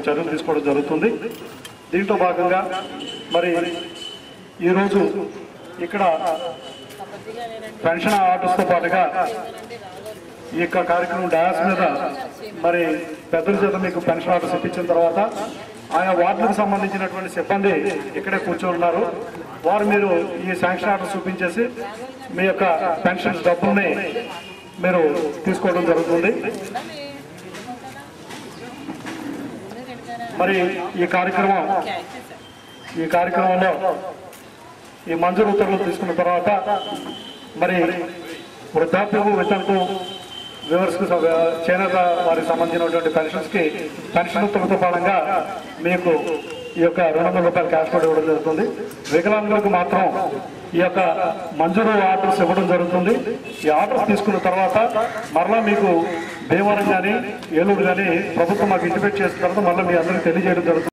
చర్యలు తీసుకోవడం జరుగుతుంది. దీంట్లో భాగంగా మరి ఈరోజు ఇక్కడ పెన్షన్ ఆర్డర్స్తో పాటుగా ఈ యొక్క కార్యక్రమం డయాస్ మీద మరి పెద్దల చేత మీకు పెన్షన్ ఆర్డర్స్ ఇప్పించిన తర్వాత ఆయా వార్డులకు సంబంధించినటువంటి సిబ్బంది ఇక్కడే కూర్చొని ఉన్నారు. వారు మీరు ఈ శాంక్షన్ ఆర్డర్స్ చూపించేసి మీ యొక్క పెన్షన్ డబ్బుల్ని మీరు తీసుకోవడం జరుగుతుంది. మరి ఈ కార్యక్రమంలో ఈ మంజూరు ఉత్తర్వులు తీసుకున్న తర్వాత మరి వృద్ధాప్యము వితంతు వ్యూవర్స్కి చేనేత వారికి సంబంధించినటువంటి పెన్షన్ ఉత్తర్వులతో పాటుగా మీకు ఈ యొక్క 200 రూపాయలు క్యాష్ కూడా ఇవ్వడం జరుగుతుంది. వికలాంగులకు మాత్రం ఈ యొక్క మంజూరు ఆర్డర్స్ ఇవ్వడం జరుగుతుంది. ఈ ఆర్డర్స్ తీసుకున్న తర్వాత మరలా మీకు భీమవరం కానీ ఏలూరు కానీ ప్రభుత్వం మాకు ఇంటిమేట్ చేసిన తర్వాత మళ్ళీ మీ అందరికీ తెలియజేయడం జరుగుతుంది.